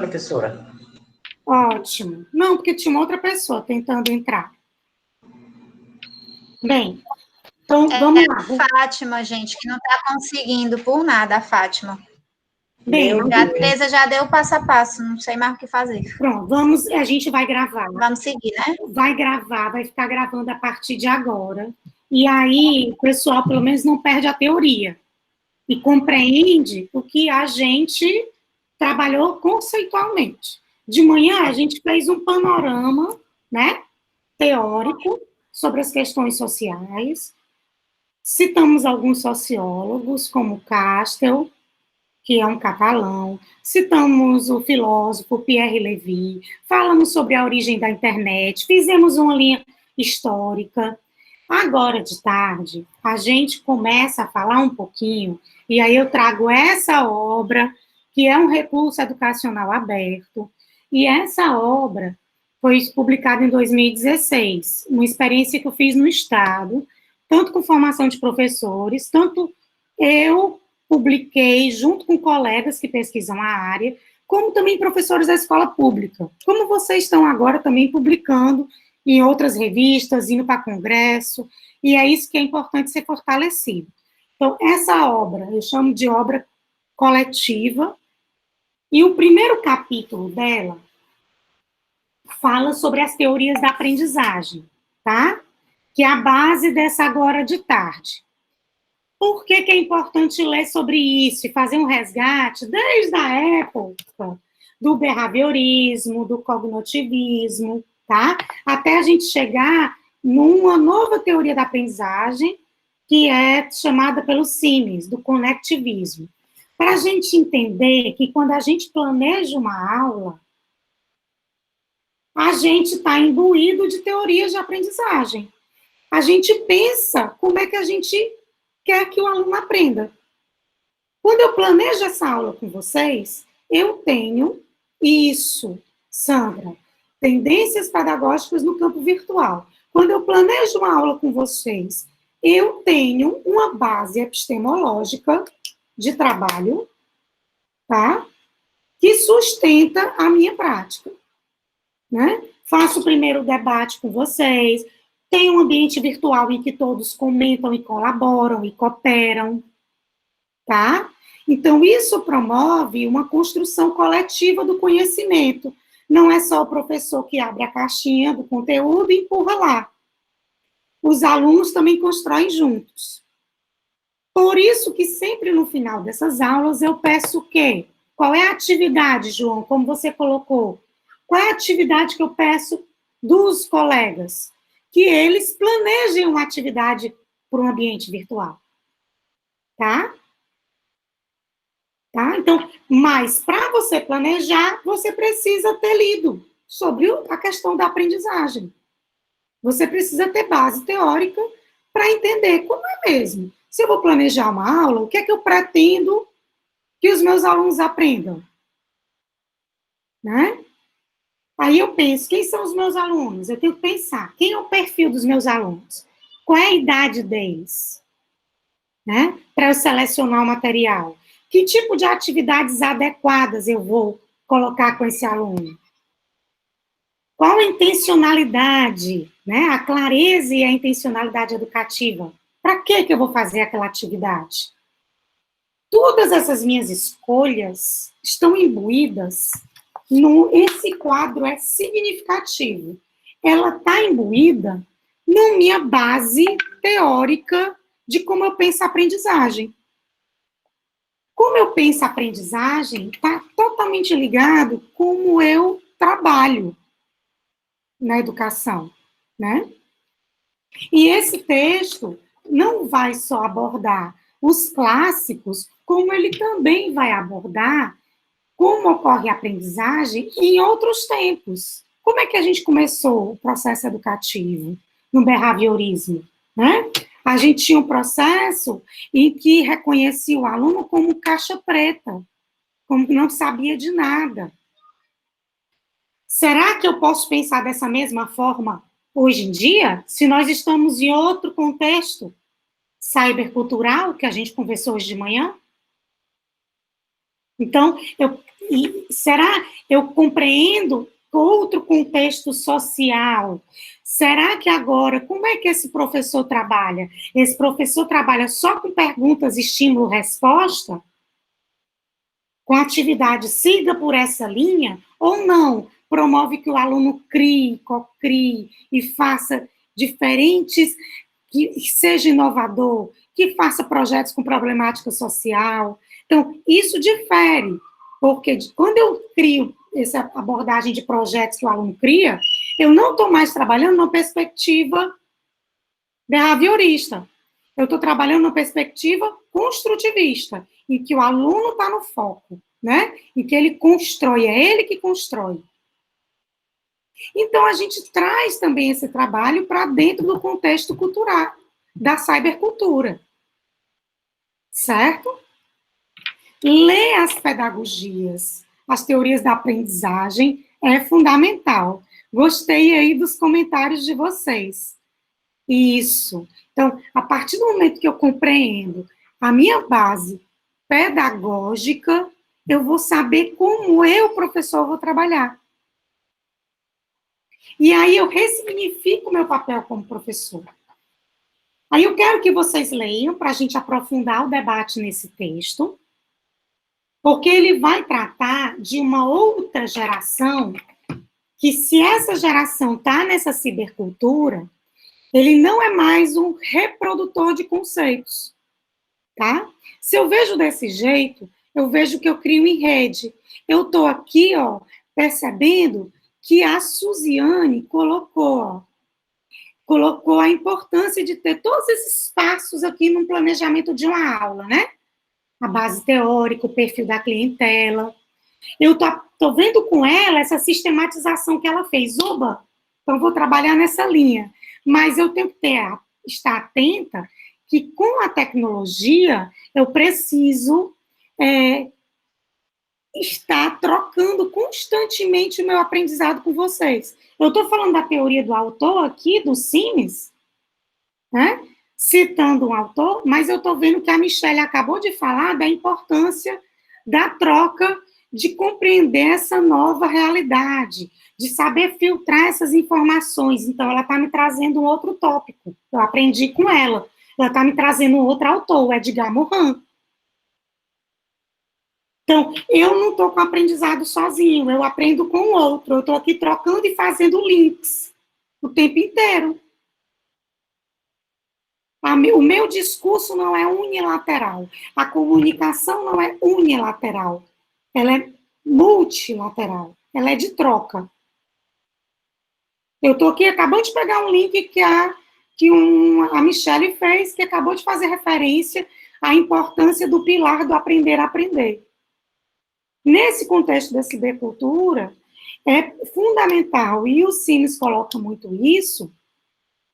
professora. Ótimo. Não, porque tinha uma outra pessoa tentando entrar. Bem, então vamos lá. Fátima, gente, que não está conseguindo por nada, a Fátima. Bem, a Teresa já deu o passo a passo, não sei mais o que fazer. Pronto, a gente vai gravar. Vamos seguir, né? Vai gravar, vai ficar gravando a partir de agora. E aí, o pessoal, pelo menos, não perde a teoria. E compreende o que a gente trabalhou conceitualmente. De manhã, a gente fez um panorama, né, teórico sobre as questões sociais. Citamos alguns sociólogos, como Castel, que é um catalão. Citamos o filósofo Pierre Levy. Falamos sobre a origem da internet. Fizemos uma linha histórica. Agora, de tarde, a gente começa a falar um pouquinho, e aí eu trago essa obra, que é um recurso educacional aberto, e essa obra foi publicada em 2016, uma experiência que eu fiz no Estado, tanto com formação de professores, tanto eu publiquei junto com colegas que pesquisam a área, como também professores da escola pública, como vocês estão agora também publicando em outras revistas, indo para congresso, e é isso que é importante ser fortalecido. Então, essa obra, eu chamo de obra coletiva, e o primeiro capítulo dela fala sobre as teorias da aprendizagem, tá? Que é a base dessa agora de tarde. Por que é importante ler sobre isso e fazer um resgate desde a época do behaviorismo, do cognitivismo, tá? Até a gente chegar numa nova teoria da aprendizagem, que é chamada pelos Simes, do conectivismo. Para a gente entender que quando a gente planeja uma aula, a gente está imbuído de teorias de aprendizagem. A gente pensa como é que a gente quer que o aluno aprenda. Quando eu planejo essa aula com vocês, eu tenho isso, Sandra, tendências pedagógicas no campo virtual. Quando eu planejo uma aula com vocês, eu tenho uma base epistemológica de trabalho, tá? Que sustenta a minha prática, né? Faço o primeiro debate com vocês, tem um ambiente virtual em que todos comentam e colaboram e cooperam, tá? Então, isso promove uma construção coletiva do conhecimento. Não é só o professor que abre a caixinha do conteúdo e empurra lá. Os alunos também constroem juntos. Por isso que sempre no final dessas aulas eu peço o quê? Qual é a atividade, João, como você colocou? Qual é a atividade que eu peço dos colegas? Que eles planejem uma atividade para um ambiente virtual. Tá? Tá? Então, mas para você planejar, você precisa ter lido sobre a questão da aprendizagem. Você precisa ter base teórica para entender como é mesmo. Se eu vou planejar uma aula, o que é que eu pretendo que os meus alunos aprendam? Né? Aí eu penso, quem são os meus alunos? Eu tenho que pensar, quem é o perfil dos meus alunos? Qual é a idade deles? Né? Para eu selecionar o material. Que tipo de atividades adequadas eu vou colocar com esse aluno? Qual a intencionalidade, né? A clareza e a intencionalidade educativa. Para que eu vou fazer aquela atividade? Todas essas minhas escolhas estão imbuídas esse quadro é significativo. Ela está imbuída na minha base teórica de como eu penso a aprendizagem. Como eu penso a aprendizagem está totalmente ligado como eu trabalho na educação, né? E esse texto não vai só abordar os clássicos, como ele também vai abordar como ocorre a aprendizagem em outros tempos. Como é que a gente começou o processo educativo no behaviorismo, né? A gente tinha um processo em que reconhecia o aluno como caixa preta, como que não sabia de nada. Será que eu posso pensar dessa mesma forma hoje em dia, se nós estamos em outro contexto cybercultural, que a gente conversou hoje de manhã? Então, E será eu compreendo outro contexto social? Será que agora, como é que esse professor trabalha? Esse professor trabalha só com perguntas, estímulo, resposta? Com atividade, siga por essa linha? Ou não? Promove que o aluno crie, cocrie e faça diferentes, que seja inovador, que faça projetos com problemática social. Então, isso difere, porque quando eu crio essa abordagem de projetos que o aluno cria, eu não estou mais trabalhando numa perspectiva behaviorista. Eu estou trabalhando numa perspectiva construtivista, em que o aluno está no foco, né? Em que ele constrói, é ele que constrói. Então, a gente traz também esse trabalho para dentro do contexto cultural, da cybercultura. Certo? Ler as pedagogias, as teorias da aprendizagem é fundamental. Gostei aí dos comentários de vocês. Isso. Então, a partir do momento que eu compreendo a minha base pedagógica, eu vou saber como eu, professor, vou trabalhar. E aí eu ressignifico o meu papel como professor. Aí eu quero que vocês leiam, para a gente aprofundar o debate nesse texto, porque ele vai tratar de uma outra geração, que se essa geração está nessa cibercultura, ele não é mais um reprodutor de conceitos, tá? Se eu vejo desse jeito, eu vejo que eu crio em rede. Eu estou aqui, ó, percebendo que a Suziane colocou a importância de ter todos esses passos aqui no planejamento de uma aula, né? A base teórica, o perfil da clientela. Eu tô vendo com ela essa sistematização que ela fez. Oba, então vou trabalhar nessa linha. Mas eu tenho que estar atenta que com a tecnologia eu preciso estar trocando constantemente o meu aprendizado com vocês. Eu estou falando da teoria do autor aqui, do Simes, né? Citando um autor, mas eu estou vendo que a Michelle acabou de falar da importância da troca, de compreender essa nova realidade, de saber filtrar essas informações. Então, ela está me trazendo um outro tópico. Eu aprendi com ela. Ela está me trazendo um outro autor, o Edgar Morin. Então, eu não estou com aprendizado sozinho, eu aprendo com o outro. Eu estou aqui trocando e fazendo links o tempo inteiro. O meu discurso não é unilateral. A comunicação não é unilateral. Ela é multilateral. Ela é de troca. Eu estou aqui acabando de pegar um link que a Michelle fez, que acabou de fazer referência à importância do pilar do aprender a aprender. Nesse contexto da cibercultura, é fundamental, e o Simes coloca muito isso,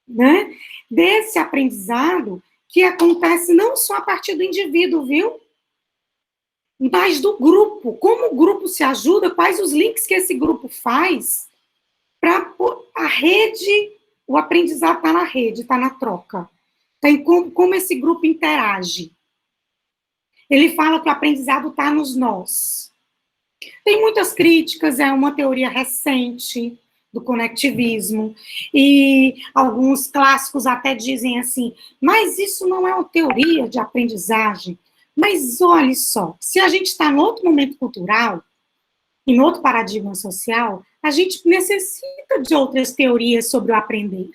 né, desse aprendizado que acontece não só a partir do indivíduo, viu? Mas do grupo. Como o grupo se ajuda, quais os links que esse grupo faz para a rede, o aprendizado está na rede, está na troca. Tem como esse grupo interage. Ele fala que o aprendizado está nos nós. Tem muitas críticas, é uma teoria recente do conectivismo, e alguns clássicos até dizem assim, mas isso não é uma teoria de aprendizagem. Mas olhe só, se a gente está em outro momento cultural, em outro paradigma social, a gente necessita de outras teorias sobre o aprender.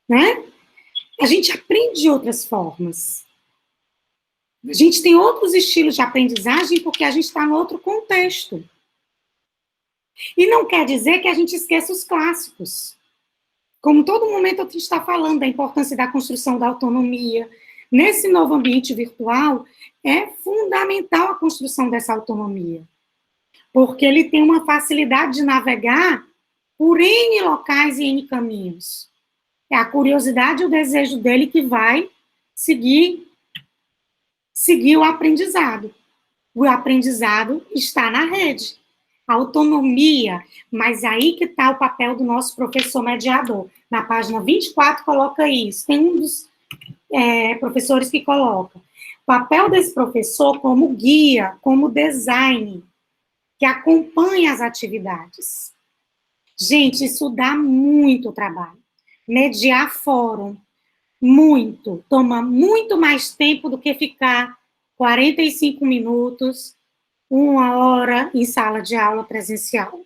Né? A gente aprende de outras formas. A gente tem outros estilos de aprendizagem porque a gente está em outro contexto. E não quer dizer que a gente esqueça os clássicos. Como todo momento a gente está falando da importância da construção da autonomia. Nesse novo ambiente virtual, é fundamental a construção dessa autonomia. Porque ele tem uma facilidade de navegar por N locais e N caminhos. É a curiosidade e o desejo dele que vai seguir o aprendizado. O aprendizado está na rede. A autonomia, mas aí que está o papel do nosso professor mediador. Na página 24 coloca isso. Tem um dos professores que coloca. papel desse professor como guia, como design, que acompanha as atividades. Gente, isso dá muito trabalho. Mediar fórum, muito. Toma muito mais tempo do que ficar 45 minutos, 1 hora em sala de aula presencial.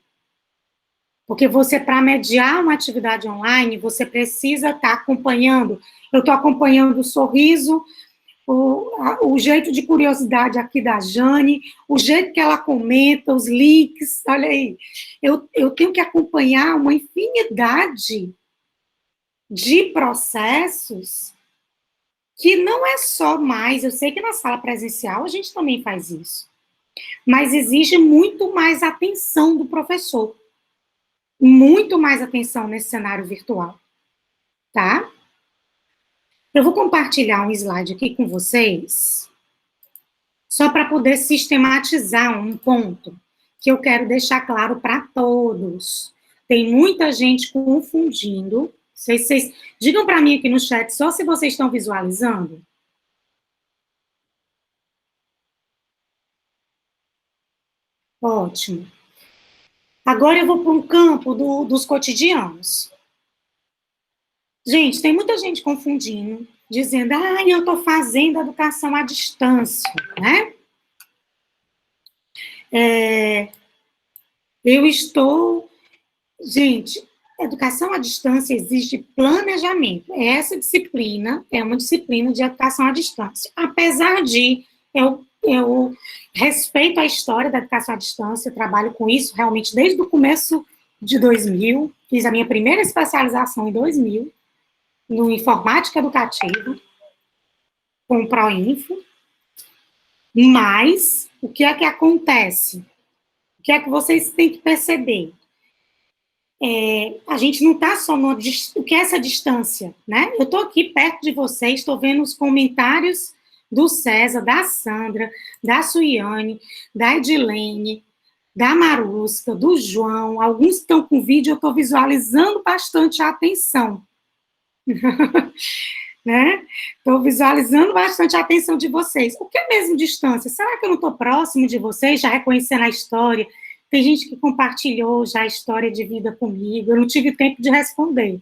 Porque você, para mediar uma atividade online, você precisa estar acompanhando. Eu estou acompanhando o sorriso, o jeito de curiosidade aqui da Jane, o jeito que ela comenta, os links, olha aí. Eu tenho que acompanhar uma infinidade de processos que não é só mais, eu sei que na sala presencial a gente também faz isso, mas exige muito mais atenção do professor, muito mais atenção nesse cenário virtual, tá? Eu vou compartilhar um slide aqui com vocês, só para poder sistematizar um ponto que eu quero deixar claro para todos. Tem muita gente confundindo. Vocês digam para mim aqui no chat só se vocês estão visualizando. Ótimo. Agora eu vou para um campo dos cotidianos. Gente, tem muita gente confundindo, dizendo, eu estou fazendo educação à distância, né? Eu estou... Gente, educação à distância exige planejamento. Essa disciplina é uma disciplina de educação à distância. Apesar de eu respeito a história da educação à distância, eu trabalho com isso realmente desde o começo de 2000, fiz a minha primeira especialização em 2000, no Informática Educativa, com o ProInfo, mas o que é que acontece? O que é que vocês têm que perceber? A gente não está só no... O que é essa distância, né? Eu estou aqui perto de vocês, estou vendo os comentários do César, da Sandra, da Suiane, da Edilene, da Marusca, do João, alguns estão com vídeo, eu estou visualizando bastante a atenção. Né? Estou visualizando bastante a atenção de vocês. O que é mesmo distância? Será que eu não estou próximo de vocês, já reconhecendo a história? Tem gente que compartilhou já a história de vida comigo, eu não tive tempo de responder,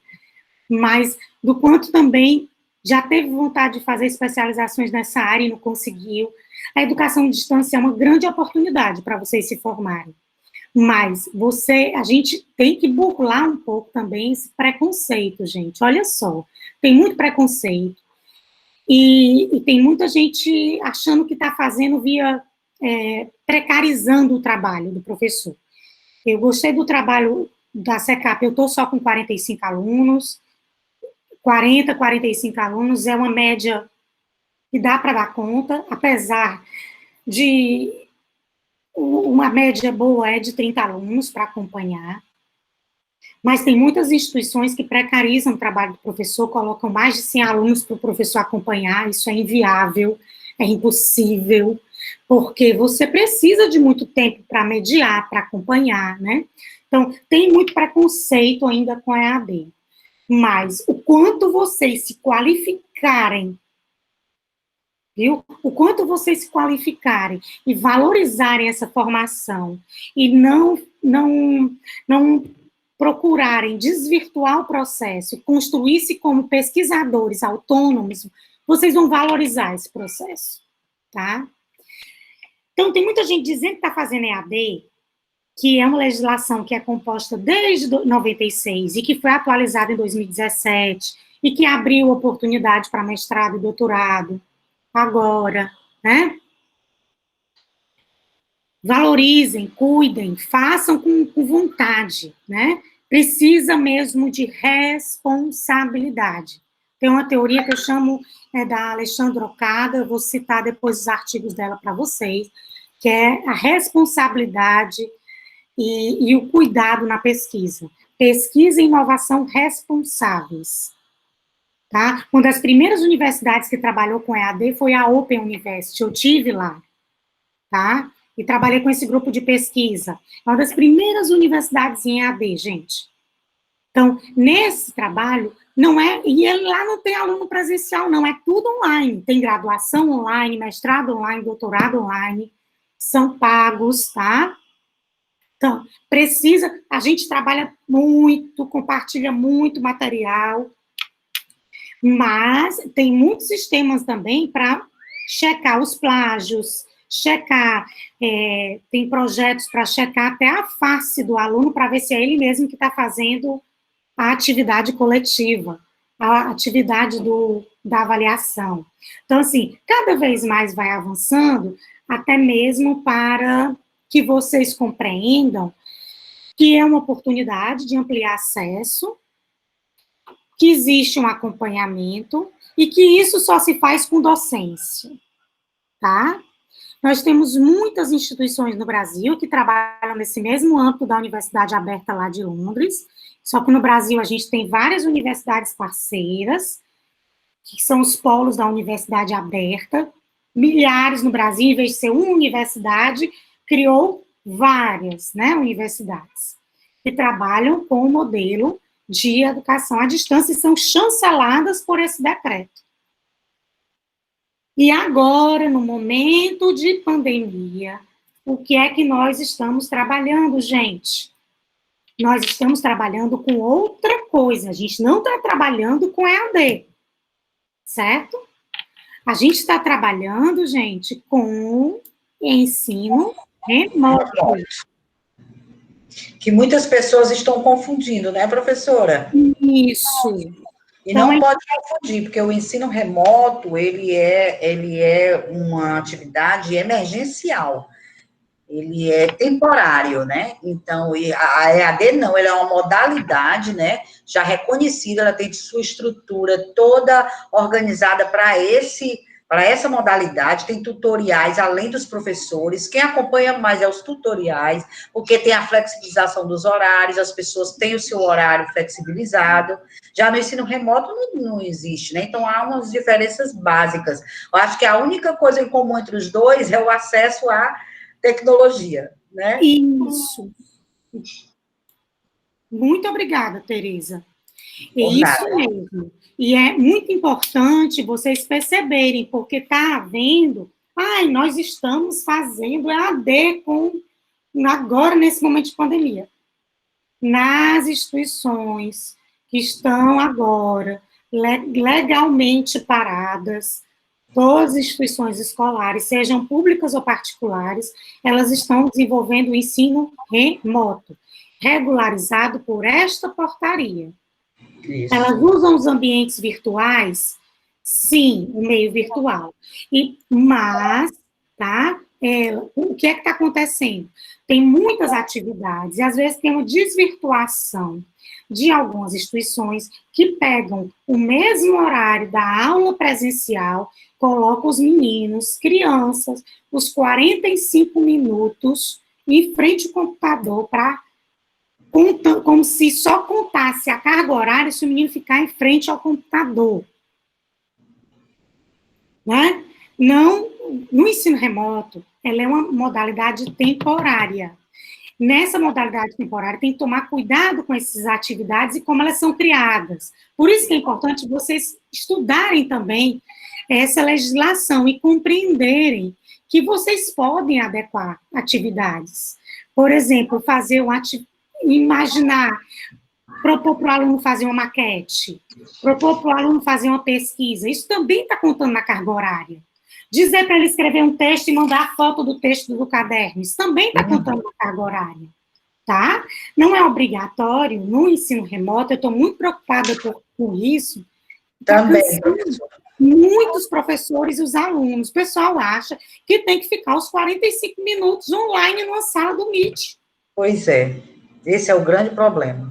mas do quanto também já teve vontade de fazer especializações nessa área e não conseguiu. A educação à distância é uma grande oportunidade para vocês se formarem, mas a gente tem que burlar um pouco também esse preconceito, gente. Olha só, tem muito preconceito e tem muita gente achando que está fazendo via... precarizando o trabalho do professor. Eu gostei do trabalho da SECAP, eu estou só com 45 alunos, 40, 45 alunos, é uma média que dá para dar conta, apesar de uma média boa é de 30 alunos para acompanhar, mas tem muitas instituições que precarizam o trabalho do professor, colocam mais de 100 alunos para o professor acompanhar, isso é inviável, é impossível, porque você precisa de muito tempo para mediar, para acompanhar, né? Então, tem muito preconceito ainda com a EAD. Mas o quanto vocês se qualificarem, viu? O quanto vocês se qualificarem e valorizarem essa formação e não procurarem desvirtuar o processo, construir-se como pesquisadores autônomos, vocês vão valorizar esse processo, tá? Então, tem muita gente dizendo que está fazendo EAD, que é uma legislação que é composta desde 96 e que foi atualizada em 2017 e que abriu oportunidade para mestrado e doutorado agora, né? Valorizem, cuidem, façam com vontade, né? Precisa mesmo de responsabilidade. Tem uma teoria que eu chamo da Alexandra Okada, eu vou citar depois os artigos dela para vocês, que é a responsabilidade e o cuidado na pesquisa. Pesquisa e inovação responsáveis. Tá? Uma das primeiras universidades que trabalhou com EAD foi a Open University, eu tive lá, tá? E trabalhei com esse grupo de pesquisa. É uma das primeiras universidades em EAD, gente. Então, nesse trabalho, não é, e lá não tem aluno presencial, não, é tudo online. Tem graduação online, mestrado online, doutorado online, são pagos, tá? Então, a gente trabalha muito, compartilha muito material, mas tem muitos sistemas também para checar os plágios, tem projetos para checar até a face do aluno, para ver se é ele mesmo que está fazendo a atividade coletiva, a atividade da avaliação. Então, assim, cada vez mais vai avançando, até mesmo para que vocês compreendam que é uma oportunidade de ampliar acesso, que existe um acompanhamento e que isso só se faz com docência, tá? Nós temos muitas instituições no Brasil que trabalham nesse mesmo âmbito da Universidade Aberta lá de Londres, só que no Brasil a gente tem várias universidades parceiras, que são os polos da Universidade Aberta, milhares no Brasil, em vez de ser uma universidade, criou várias, né, universidades, que trabalham com o modelo de educação à distância e são chanceladas por esse decreto. E agora, no momento de pandemia, o que é que nós estamos trabalhando, gente? Nós estamos trabalhando com outra coisa, a gente não está trabalhando com EAD, certo? A gente está trabalhando, gente, com ensino remoto. Que muitas pessoas estão confundindo, né, professora? Isso. E então, não pode confundir, porque o ensino remoto, ele é uma atividade emergencial. Ele é temporário, né? Então, a EAD não, ela é uma modalidade, né? Já reconhecida, ela tem sua estrutura toda organizada para essa modalidade, tem tutoriais além dos professores, quem acompanha mais é os tutoriais, porque tem a flexibilização dos horários, as pessoas têm o seu horário flexibilizado. Já no ensino remoto não existe, né? Então, há umas diferenças básicas. Eu acho que a única coisa em comum entre os dois é o acesso à tecnologia, né? Isso. Muito obrigada, Tereza. É isso mesmo. E é muito importante vocês perceberem, porque está havendo, nós estamos fazendo EAD agora, nesse momento de pandemia. Nas instituições que estão agora legalmente paradas, todas as instituições escolares, sejam públicas ou particulares, elas estão desenvolvendo o ensino remoto, regularizado por esta portaria. Isso. Elas usam os ambientes virtuais? Sim, o meio virtual. Mas, tá? O que é que está acontecendo? Tem muitas atividades, e às vezes tem uma desvirtuação de algumas instituições que pegam o mesmo horário da aula presencial, colocam os meninos, crianças, os 45 minutos em frente ao computador como se só contasse a carga horária se o menino ficar em frente ao computador. Né? Não, no ensino remoto, ela é uma modalidade temporária. Nessa modalidade temporária, tem que tomar cuidado com essas atividades e como elas são criadas. Por isso que é importante vocês estudarem também essa legislação e compreenderem que vocês podem adequar atividades. Por exemplo, imaginar, propor para o aluno fazer uma maquete, propor para o aluno fazer uma pesquisa, isso também está contando na carga horária. Dizer para ele escrever um texto e mandar a foto do texto do caderno, isso também está contando na carga horária, tá? Não é obrigatório no ensino remoto, eu estou muito preocupada com isso. Também, muitos professores e os alunos, o pessoal acha que tem que ficar os 45 minutos online numa sala do Meet. Pois é, esse é o grande problema.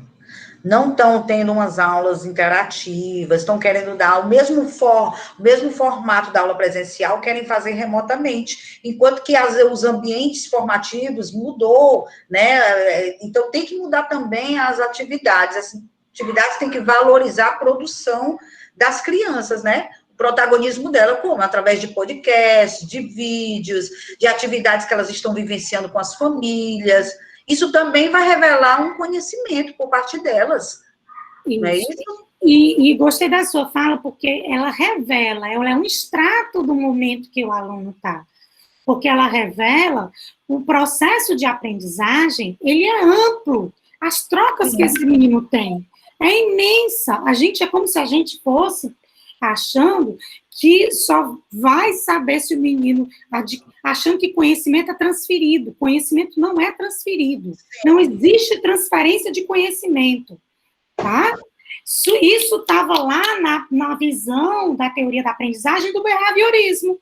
Não estão tendo umas aulas interativas, estão querendo dar o mesmo formato da aula presencial, querem fazer remotamente, enquanto que os ambientes formativos mudou, né? Então, tem que mudar também as atividades. As atividades têm que valorizar a produção das crianças, né? O protagonismo dela, como? Através de podcasts, de vídeos, de atividades que elas estão vivenciando com as famílias. Isso também vai revelar um conhecimento por parte delas, Não é Isso. isso? E gostei da sua fala, porque ela revela, ela é um extrato do momento que o aluno está. Porque ela revela o processo de aprendizagem, ele é amplo. As trocas que esse menino tem é imensa. A gente é como se a gente fosse achando que só vai saber se o menino, achando que conhecimento é transferido. Conhecimento não é transferido. Não existe transferência de conhecimento, tá? Isso estava lá na visão da teoria da aprendizagem do behaviorismo.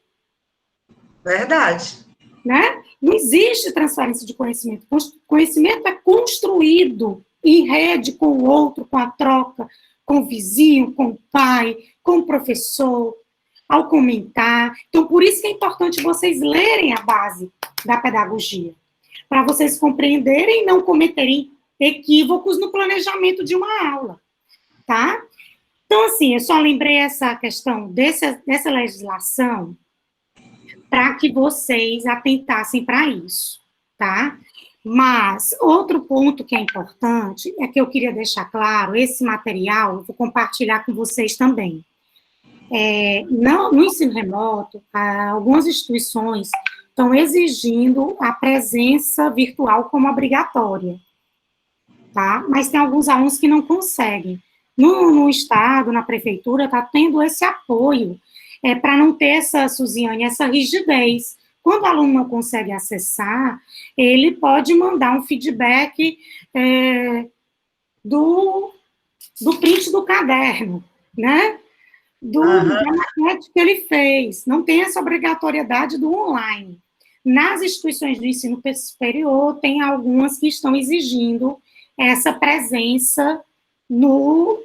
Verdade. Né? Não existe transferência de conhecimento. Conhecimento é construído em rede com o outro, com a troca, com o vizinho, com o pai, com o professor, ao comentar. Então, por isso que é importante vocês lerem a base da pedagogia, para vocês compreenderem e não cometerem equívocos no planejamento de uma aula, tá? Então, assim, eu só lembrei essa questão dessa legislação para que vocês atentassem para isso, tá? Mas outro ponto que é importante é que eu queria deixar claro, esse material eu vou compartilhar com vocês também. No ensino remoto, algumas instituições estão exigindo a presença virtual como obrigatória, tá? Mas tem alguns alunos que não conseguem. No estado, na prefeitura, está tendo esse apoio para não ter Suziane, essa rigidez. Quando o aluno não consegue acessar, ele pode mandar um feedback do print do caderno, né? Da maquete que ele fez. Não tem essa obrigatoriedade do online. Nas instituições do ensino superior, tem algumas que estão exigindo essa presença no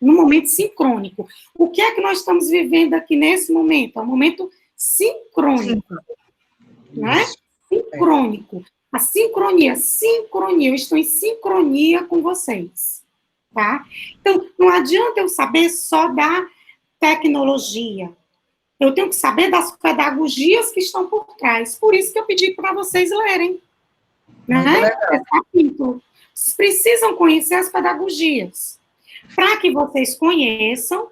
momento sincrônico. O que é que nós estamos vivendo aqui nesse momento? É um momento sincrônico, né? Sincrônico. A sincronia, eu estou em sincronia com vocês, tá? Então, não adianta eu saber só da tecnologia. Eu tenho que saber das pedagogias que estão por trás. Por isso que eu pedi para vocês lerem, né? Esse capítulo. Vocês precisam conhecer as pedagogias, para que vocês conheçam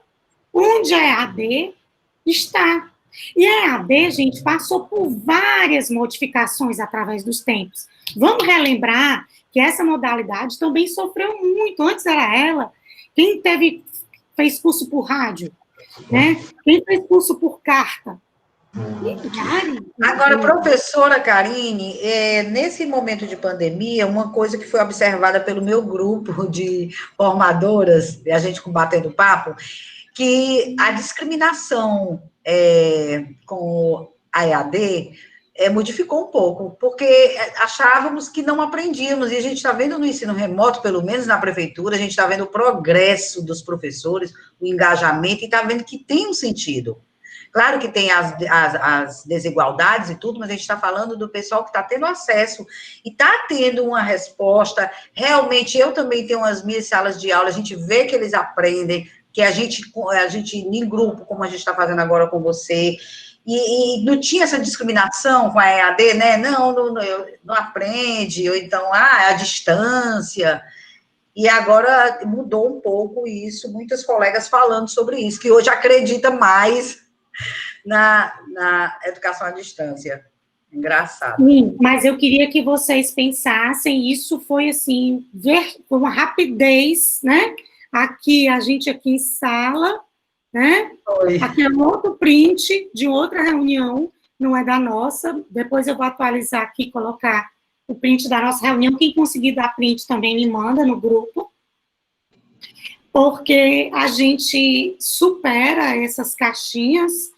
onde a EAD está. E a EAD, gente, passou por várias modificações através dos tempos. Vamos relembrar que essa modalidade também sofreu muito. Antes era ela. Quem fez curso por rádio, né? Quem fez curso por carta? Agora, professora Karine, nesse momento de pandemia, uma coisa que foi observada pelo meu grupo de formadoras, a gente combatendo papo, que a discriminação com a EAD modificou um pouco, porque achávamos que não aprendíamos, e a gente está vendo no ensino remoto, pelo menos na prefeitura, a gente está vendo o progresso dos professores, o engajamento, e está vendo que tem um sentido. Claro que tem as desigualdades e tudo, mas a gente está falando do pessoal que está tendo acesso e está tendo uma resposta. Realmente, eu também tenho as minhas salas de aula, a gente vê que eles aprendem, que a gente em grupo, como a gente está fazendo agora com você, e não tinha essa discriminação com a EAD, né? Não aprende, ou então, a distância. E agora mudou um pouco isso, muitas colegas falando sobre isso, que hoje acredita mais na educação à distância. Engraçado. Sim, mas eu queria que vocês pensassem, isso foi assim, com uma rapidez, né? Aqui, a gente aqui em sala, né? Foi. Aqui é um outro print de outra reunião, não é da nossa. Depois eu vou atualizar aqui, colocar o print da nossa reunião. Quem conseguir dar print também me manda no grupo. Porque a gente supera essas caixinhas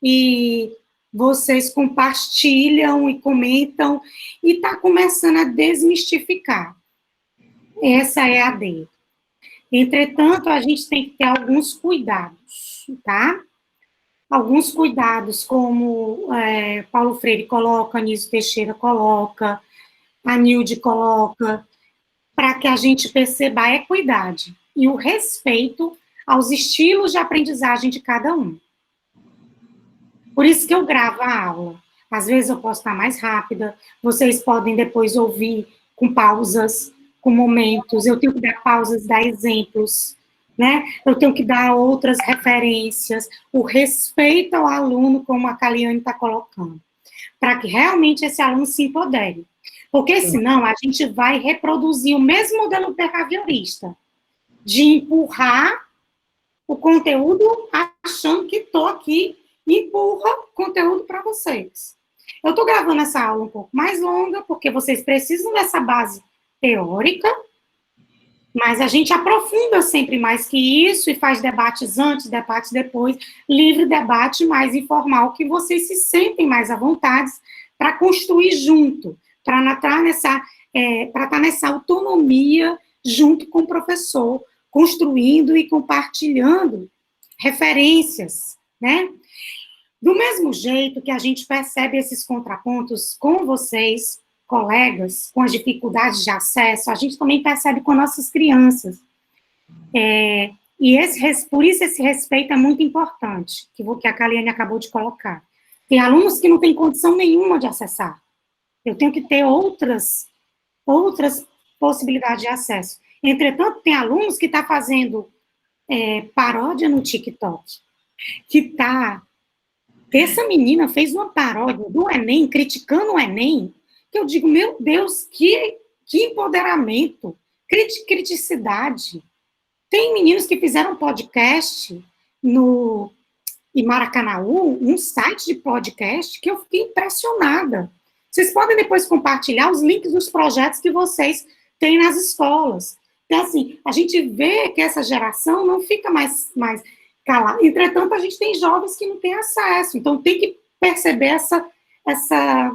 e vocês compartilham e comentam, e está começando a desmistificar. Essa é a EAD. Entretanto, a gente tem que ter alguns cuidados, tá? Alguns cuidados, como Paulo Freire coloca, Anísio Teixeira coloca, a Nilde coloca, para que a gente perceba a equidade e o respeito aos estilos de aprendizagem de cada um. Por isso que eu gravo a aula. Às vezes eu posso estar mais rápida, vocês podem depois ouvir com pausas, com momentos, eu tenho que dar pausas, dar exemplos, né? Eu tenho que dar outras referências, o respeito ao aluno, como a Caliane está colocando, para que realmente esse aluno se empodere. Porque senão a gente vai reproduzir o mesmo modelo behaviorista, de empurrar o conteúdo achando que estou aqui e empurra o conteúdo para vocês. Eu estou gravando essa aula um pouco mais longa, porque vocês precisam dessa base teórica, mas a gente aprofunda sempre mais que isso e faz debates antes, debates depois, livre debate mais informal, que vocês se sentem mais à vontade para construir junto, para estar nessa autonomia junto com o professor, construindo e compartilhando referências, né? Do mesmo jeito que a gente percebe esses contrapontos com vocês, colegas, com as dificuldades de acesso, a gente também percebe com nossas crianças. Por isso esse respeito é muito importante, que a Caliane acabou de colocar. Tem alunos que não têm condição nenhuma de acessar. Eu tenho que ter outras possibilidades de acesso. Entretanto, tem alunos que estão fazendo paródia no TikTok, essa menina fez uma paródia do Enem, criticando o Enem, que eu digo, meu Deus, que empoderamento, criticidade. Tem meninos que fizeram podcast em Maracanaú, um site de podcast, que eu fiquei impressionada. Vocês podem depois compartilhar os links dos projetos que vocês têm nas escolas. Então, assim, a gente vê que essa geração não fica mais calada. Entretanto, a gente tem jovens que não têm acesso. Então, tem que perceber essa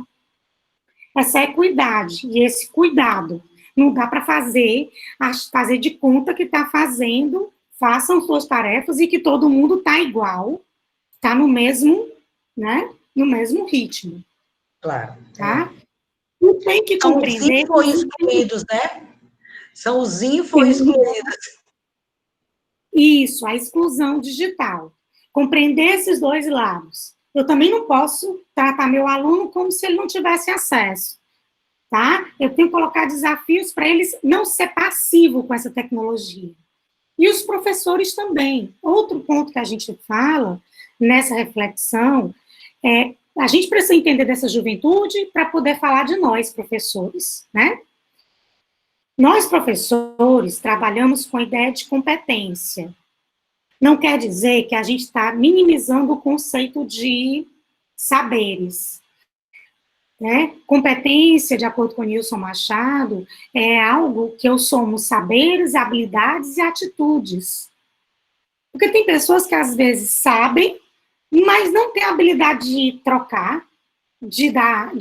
equidade e esse cuidado. Não dá para fazer de conta que está fazendo, façam suas tarefas e que todo mundo está igual, está no mesmo, né, no mesmo ritmo. Claro. Tá? Não tem que compreender... São os info-excluídos, né? São os info-excluídos. Isso, a exclusão digital. Compreender esses dois lados. Eu também não posso tratar meu aluno como se ele não tivesse acesso, tá? Eu tenho que colocar desafios para eles não ser passivo com essa tecnologia. E os professores também. Outro ponto que a gente fala nessa reflexão é a gente precisa entender dessa juventude para poder falar de nós, professores, né? Nós, professores, trabalhamos com a ideia de competência. Não quer dizer que a gente está minimizando o conceito de saberes. Né? Competência, de acordo com Nilson Machado, é algo que eu somo saberes, habilidades e atitudes. Porque tem pessoas que às vezes sabem, mas não têm a habilidade de trocar, de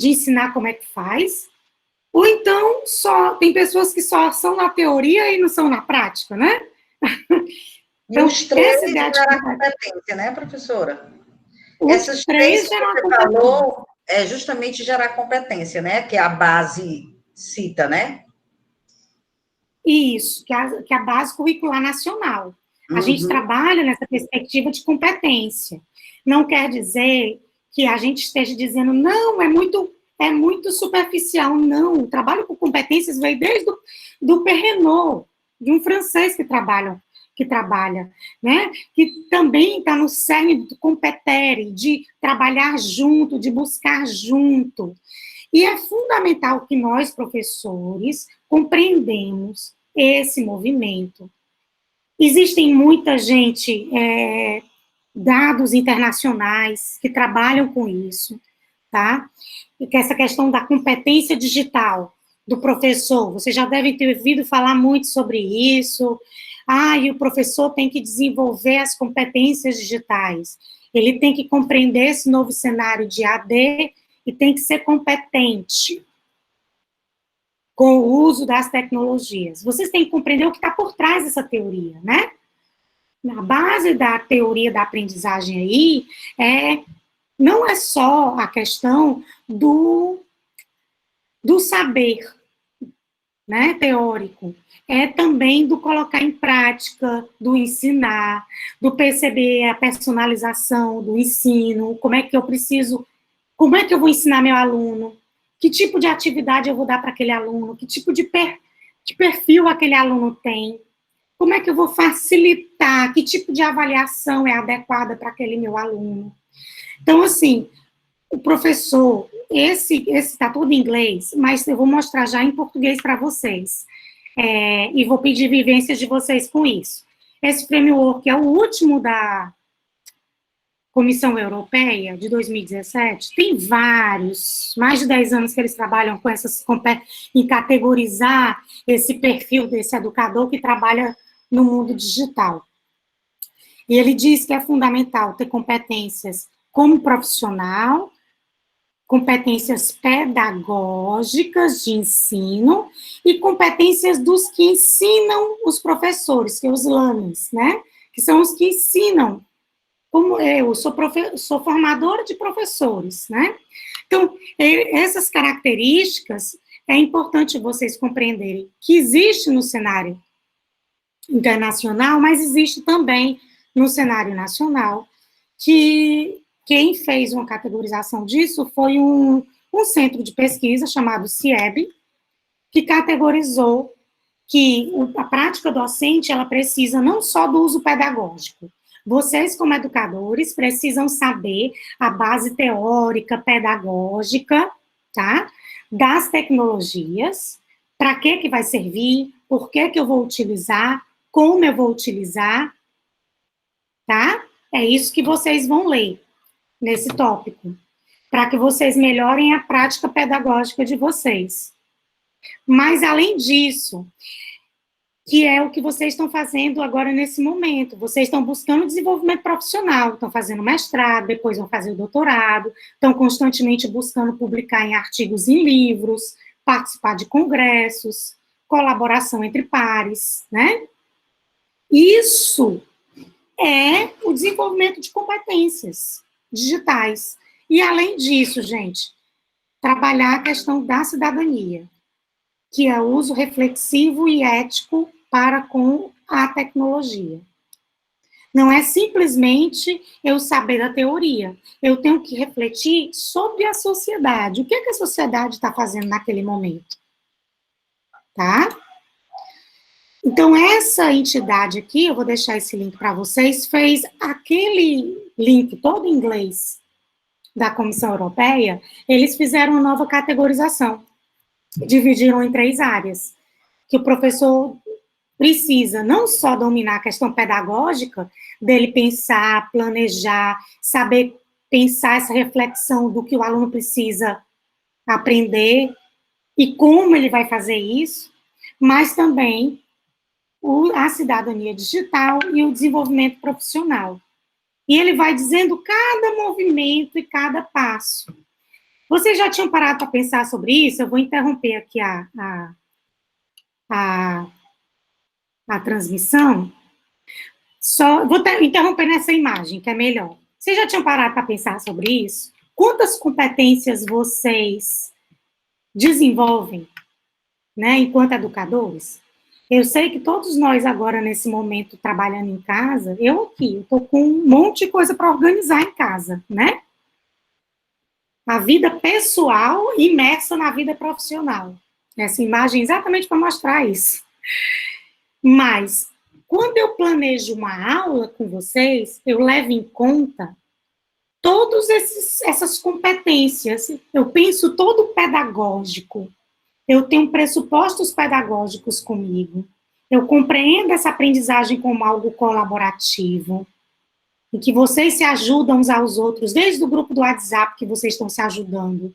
ensinar como é que faz. Ou então, tem pessoas que só são na teoria e não são na prática, né? Então, os três geram competência, né, professora? Essas três que você falou é justamente gerar competência, né? Que a base cita, né? Isso, que a base curricular nacional. A gente trabalha nessa perspectiva de competência. Não quer dizer que a gente esteja dizendo, não, é muito superficial. Não, o trabalho com competências veio desde do Perrenot, de um francês que trabalha, né? Que também está no cerne do competere, de trabalhar junto, de buscar junto. E é fundamental que nós, professores, compreendemos esse movimento. Existem muita gente, dados internacionais que trabalham com isso, tá? E que essa questão da competência digital do professor, vocês já devem ter ouvido falar muito sobre isso. E o professor tem que desenvolver as competências digitais. Ele tem que compreender esse novo cenário de AD e tem que ser competente com o uso das tecnologias. Vocês têm que compreender o que está por trás dessa teoria, né? Na base da teoria da aprendizagem aí, não é só a questão do saber, né, teórico, é também do colocar em prática, do ensinar, do perceber a personalização do ensino, como é que eu vou ensinar meu aluno, que tipo de atividade eu vou dar para aquele aluno, que tipo de Que perfil aquele aluno tem? Como é que eu vou facilitar? Que tipo de avaliação é adequada para aquele meu aluno? Então, assim, o professor, esse está tudo em inglês, mas eu vou mostrar já em português para vocês. E vou pedir vivências de vocês com isso. Esse framework é o último da Comissão Europeia, de 2017, tem vários, mais de 10 anos que eles trabalham com em categorizar esse perfil desse educador que trabalha no mundo digital. E ele diz que é fundamental ter competências como profissional, competências pedagógicas de ensino e competências dos que ensinam os professores, que é os learners, né? Que são os que ensinam. Como eu sou formadora de professores, né? Então, essas características é importante vocês compreenderem que existe no cenário internacional, mas existe também no cenário nacional, que quem fez uma categorização disso foi um centro de pesquisa chamado CIEB, que categorizou que a prática docente, ela precisa não só do uso pedagógico. Vocês, como educadores, precisam saber a base teórica, pedagógica, tá? Das tecnologias, para que vai servir, por que eu vou utilizar, como eu vou utilizar, tá? É isso que vocês vão ler nesse tópico, para que vocês melhorem a prática pedagógica de vocês. Mas, além disso, que é o que vocês estão fazendo agora nesse momento. Vocês estão buscando desenvolvimento profissional, estão fazendo mestrado, depois vão fazer o doutorado, estão constantemente buscando publicar em artigos em livros, participar de congressos, colaboração entre pares, né? Isso é o desenvolvimento de competências digitais. E, além disso, gente, trabalhar a questão da cidadania, que é o uso reflexivo e ético para com a tecnologia. Não é simplesmente eu saber da teoria, eu tenho que refletir sobre a sociedade. O que a sociedade está fazendo naquele momento? Tá? Então, essa entidade aqui, eu vou deixar esse link para vocês, fez aquele link todo em inglês da Comissão Europeia, eles fizeram uma nova categorização, dividiram em 3 áreas, que o professor precisa não só dominar a questão pedagógica, dele pensar, planejar, saber pensar essa reflexão do que o aluno precisa aprender e como ele vai fazer isso, mas também a cidadania digital e o desenvolvimento profissional. E ele vai dizendo cada movimento e cada passo. Vocês já tinham parado para pensar sobre isso? Eu vou interromper aqui a transmissão. Vou interromper nessa imagem, que é melhor. Vocês já tinham parado para pensar sobre isso? Quantas competências vocês desenvolvem, né, enquanto educadores? Eu sei que todos nós agora, nesse momento, trabalhando em casa, eu estou com um monte de coisa para organizar em casa, né? A vida pessoal imersa na vida profissional. Essa imagem é exatamente para mostrar isso. Mas, quando eu planejo uma aula com vocês, eu levo em conta todas essas competências. Eu penso todo pedagógico. Eu tenho pressupostos pedagógicos comigo. Eu compreendo essa aprendizagem como algo colaborativo, em que vocês se ajudam uns aos outros, desde o grupo do WhatsApp que vocês estão se ajudando.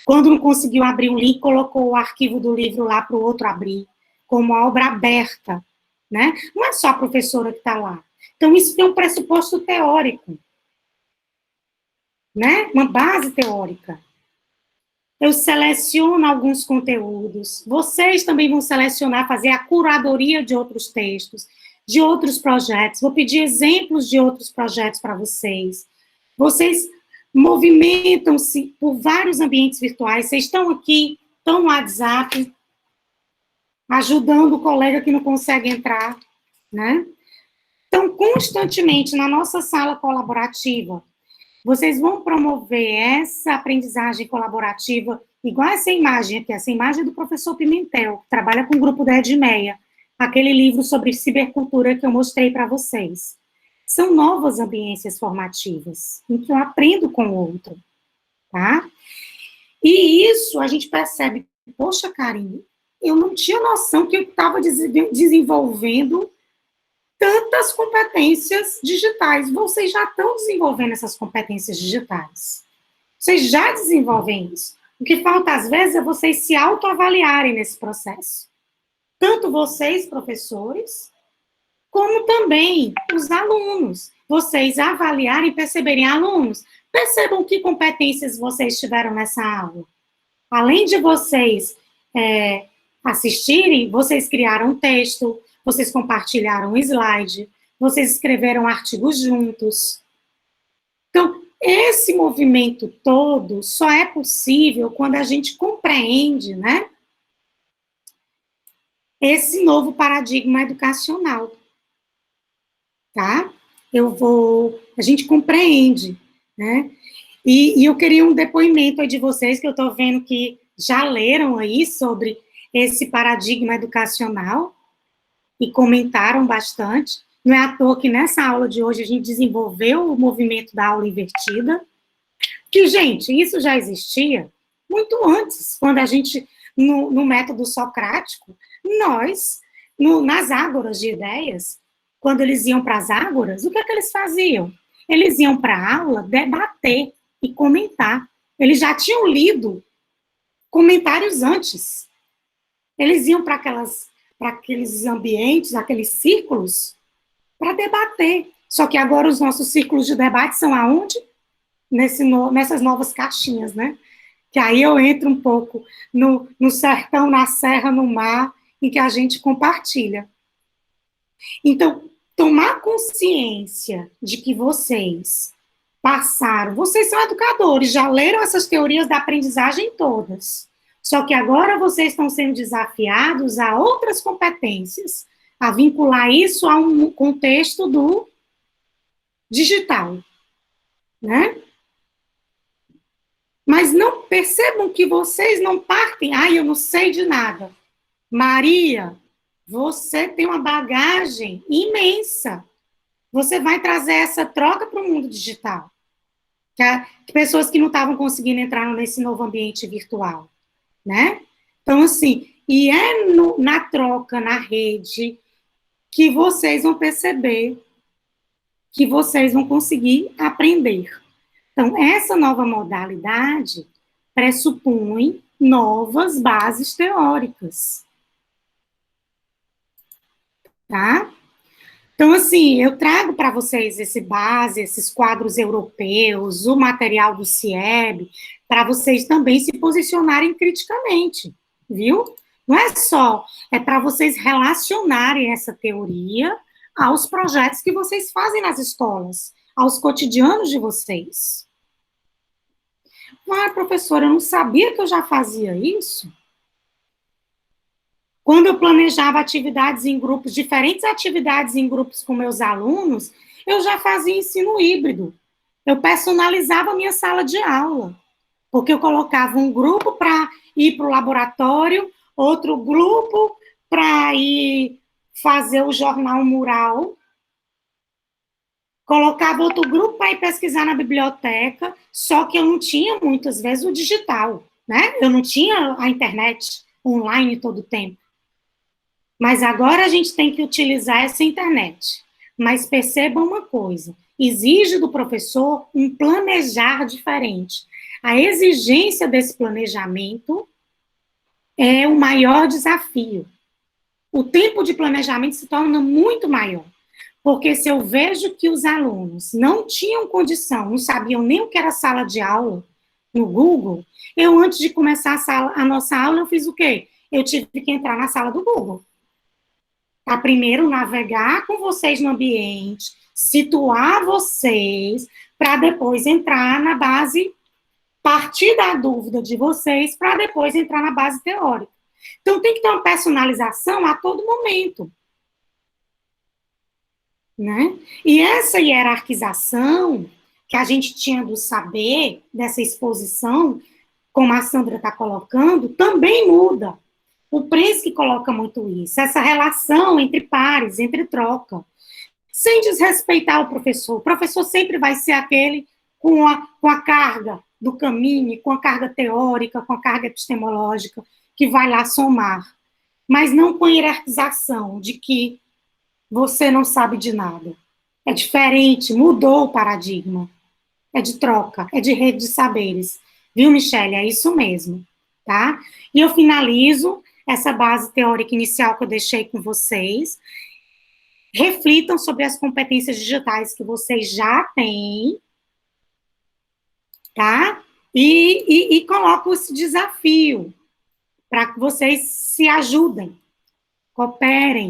Quando não conseguiu abrir um link, colocou o arquivo do livro lá para o outro abrir, como a obra aberta, né? Não é só a professora que está lá. Então, isso tem um pressuposto teórico, né? Uma base teórica. Eu seleciono alguns conteúdos. Vocês também vão selecionar, fazer a curadoria de outros textos, de outros projetos. Vou pedir exemplos de outros projetos para vocês. Vocês movimentam-se por vários ambientes virtuais. Vocês estão aqui, estão no WhatsApp, ajudando o colega que não consegue entrar, né? Então, constantemente, na nossa sala colaborativa, Vocês vão promover essa aprendizagem colaborativa, igual essa imagem aqui, essa imagem do professor Pimentel, que trabalha com o grupo da Edmeia, aquele livro sobre cibercultura que eu mostrei para vocês. São novas ambiências formativas, em que eu aprendo com o outro, tá? E isso a gente percebe, poxa, Karine, eu não tinha noção que eu estava desenvolvendo tantas competências digitais. Vocês já estão desenvolvendo essas competências digitais. Vocês já desenvolvem isso. O que falta, às vezes, é vocês se autoavaliarem nesse processo. Tanto vocês, professores, como também os alunos. Vocês avaliarem e perceberem, alunos, percebam que competências vocês tiveram nessa aula. Além de vocês assistirem, vocês criaram um texto, vocês compartilharam um slide, vocês escreveram artigos juntos. Então, esse movimento todo só é possível quando a gente compreende, né, esse novo paradigma educacional, tá? A gente compreende, né? E eu queria um depoimento aí de vocês, que eu estou vendo que já leram aí sobre esse paradigma educacional e comentaram bastante. Não é à toa que nessa aula de hoje a gente desenvolveu o movimento da aula invertida, que, gente, isso já existia muito antes, quando a gente, no método socrático, nós, nas ágoras de ideias, quando eles iam para as ágoras, o que é que eles faziam? Eles iam para a aula debater e comentar. Eles já tinham lido comentários antes. Eles iam para aqueles ambientes, aqueles círculos, para debater. Só que agora os nossos círculos de debate são aonde? Nessas novas caixinhas, né? Que aí eu entro um pouco no sertão, na serra, no mar, em que a gente compartilha. Então, tomar consciência de que vocês passaram, vocês são educadores, já leram essas teorias da aprendizagem todas. Só que agora vocês estão sendo desafiados a outras competências, a vincular isso a um contexto do digital, né? Mas não percebam que vocês não partem, eu não sei de nada. Maria, você tem uma bagagem imensa. Você vai trazer essa troca para o mundo digital. Que pessoas que não estavam conseguindo entrar nesse novo ambiente virtual, né? Então, assim, e é na troca, na rede, que vocês vão perceber que vocês vão conseguir aprender. Então, essa nova modalidade pressupõe novas bases teóricas. Tá? Então, assim, eu trago para vocês esses quadros europeus, o material do CIEB, para vocês também se posicionarem criticamente, viu? Não é só, é para vocês relacionarem essa teoria aos projetos que vocês fazem nas escolas, aos cotidianos de vocês. Professora, eu não sabia que eu já fazia isso. Quando eu planejava atividades em grupos, diferentes atividades em grupos com meus alunos, eu já fazia ensino híbrido. Eu personalizava a minha sala de aula, porque eu colocava um grupo para ir para o laboratório, outro grupo para ir fazer o jornal mural, colocava outro grupo para ir pesquisar na biblioteca, só que eu não tinha, muitas vezes, o digital, né? Eu não tinha a internet online todo o tempo. Mas agora a gente tem que utilizar essa internet. Mas perceba uma coisa, exige do professor um planejar diferente. A exigência desse planejamento é o maior desafio. O tempo de planejamento se torna muito maior. Porque se eu vejo que os alunos não tinham condição, não sabiam nem o que era sala de aula no Google, eu, antes de começar a nossa aula, eu fiz o quê? Eu tive que entrar na sala do Google. Para primeiro navegar com vocês no ambiente, situar vocês, para depois entrar na base, partir da dúvida de vocês, para depois entrar na base teórica. Então, tem que ter uma personalização a todo momento. Né? E essa hierarquização que a gente tinha do saber, dessa exposição, como a Sandra está colocando, também muda. O Prensky coloca muito isso, essa relação entre pares, entre troca, sem desrespeitar o professor sempre vai ser aquele com a carga do caminho, com a carga teórica, com a carga epistemológica, que vai lá somar, mas não com a hierarquização de que você não sabe de nada. É diferente, mudou o paradigma. É de troca, é de rede de saberes. Viu, Michele? É isso mesmo, tá? E eu finalizo essa base teórica inicial que eu deixei com vocês. Reflitam sobre as competências digitais que vocês já têm, tá? E coloco esse desafio para que vocês se ajudem, cooperem,